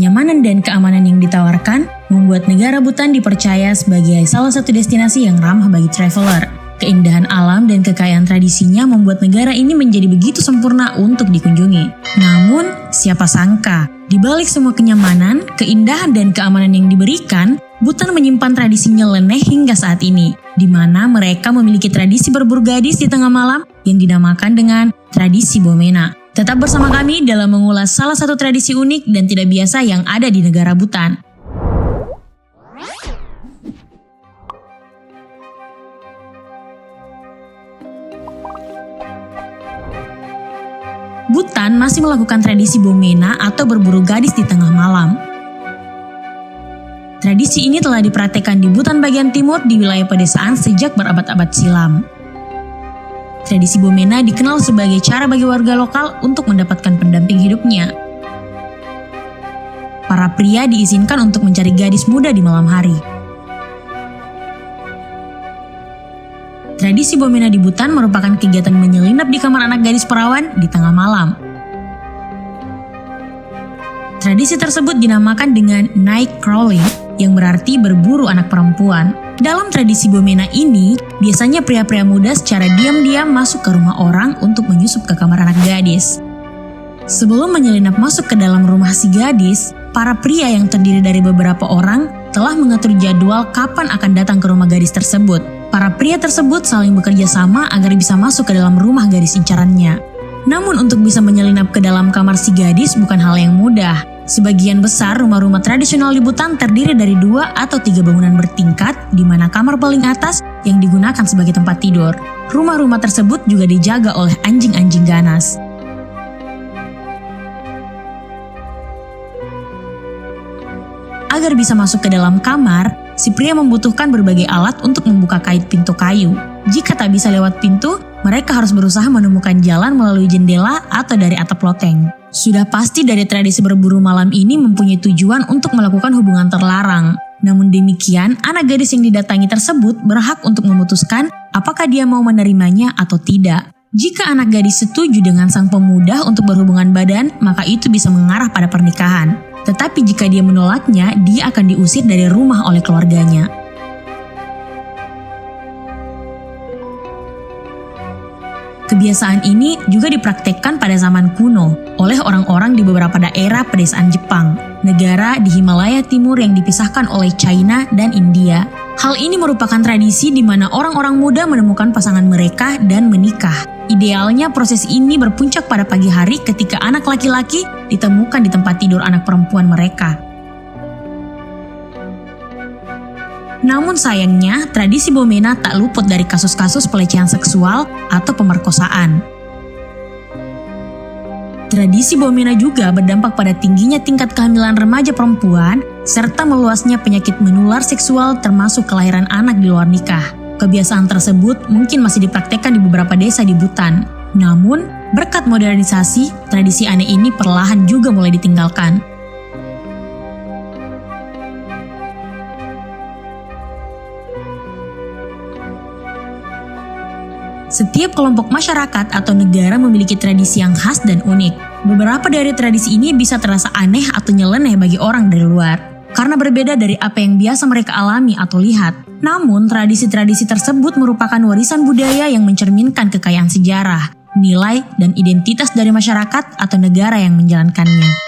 Kenyamanan dan keamanan yang ditawarkan membuat negara Bhutan dipercaya sebagai salah satu destinasi yang ramah bagi traveler. Keindahan alam dan kekayaan tradisinya membuat negara ini menjadi begitu sempurna untuk dikunjungi. Namun, siapa sangka, di balik semua kenyamanan, keindahan dan keamanan yang diberikan, Bhutan menyimpan tradisi nyeleneh hingga saat ini, di mana mereka memiliki tradisi berburu gadis di tengah malam yang dinamakan dengan tradisi Bomena. Tetap bersama kami dalam mengulas salah satu tradisi unik dan tidak biasa yang ada di negara Bhutan. Bhutan masih melakukan tradisi Bomena atau berburu gadis di tengah malam. Tradisi ini telah dipraktekkan di Bhutan bagian timur di wilayah pedesaan sejak berabad-abad silam. Tradisi Bomena dikenal sebagai cara bagi warga lokal untuk mendapatkan pendamping hidupnya. Para pria diizinkan untuk mencari gadis muda di malam hari. Tradisi Bomena di Bhutan merupakan kegiatan menyelinap di kamar anak gadis perawan di tengah malam. Tradisi tersebut dinamakan dengan night crawling, yang berarti berburu anak perempuan. Dalam tradisi Bomena ini, biasanya pria-pria muda secara diam-diam masuk ke rumah orang untuk menyusup ke kamar anak gadis. Sebelum menyelinap masuk ke dalam rumah si gadis, para pria yang terdiri dari beberapa orang telah mengatur jadwal kapan akan datang ke rumah gadis tersebut. Para pria tersebut saling bekerja sama agar bisa masuk ke dalam rumah gadis incarannya. Namun untuk bisa menyelinap ke dalam kamar si gadis bukan hal yang mudah. Sebagian besar rumah-rumah tradisional di Bhutan terdiri dari 2 atau 3 bangunan bertingkat, di mana kamar paling atas yang digunakan sebagai tempat tidur. Rumah-rumah tersebut juga dijaga oleh anjing-anjing ganas. Agar bisa masuk ke dalam kamar, si pria membutuhkan berbagai alat untuk membuka kait pintu kayu. Jika tak bisa lewat pintu, mereka harus berusaha menemukan jalan melalui jendela atau dari atap loteng. Sudah pasti dari tradisi berburu malam ini mempunyai tujuan untuk melakukan hubungan terlarang. Namun demikian, anak gadis yang didatangi tersebut berhak untuk memutuskan apakah dia mau menerimanya atau tidak. Jika anak gadis setuju dengan sang pemuda untuk berhubungan badan, maka itu bisa mengarah pada pernikahan. Tetapi jika dia menolaknya, dia akan diusir dari rumah oleh keluarganya. Kebiasaan ini juga dipraktekkan pada zaman kuno oleh orang-orang di beberapa daerah pedesaan Jepang, negara di Himalaya Timur yang dipisahkan oleh China dan India. Hal ini merupakan tradisi di mana orang-orang muda menemukan pasangan mereka dan menikah. Idealnya proses ini berpuncak pada pagi hari ketika anak laki-laki ditemukan di tempat tidur anak perempuan mereka. Namun sayangnya, tradisi Bomena tak luput dari kasus-kasus pelecehan seksual atau pemerkosaan. Tradisi Bomena juga berdampak pada tingginya tingkat kehamilan remaja perempuan serta meluasnya penyakit menular seksual termasuk kelahiran anak di luar nikah. Kebiasaan tersebut mungkin masih dipraktekkan di beberapa desa di Bhutan. Namun, berkat modernisasi, tradisi aneh ini perlahan juga mulai ditinggalkan. Setiap kelompok masyarakat atau negara memiliki tradisi yang khas dan unik. Beberapa dari tradisi ini bisa terasa aneh atau nyeleneh bagi orang dari luar, karena berbeda dari apa yang biasa mereka alami atau lihat. Namun, tradisi-tradisi tersebut merupakan warisan budaya yang mencerminkan kekayaan sejarah, nilai, dan identitas dari masyarakat atau negara yang menjalankannya.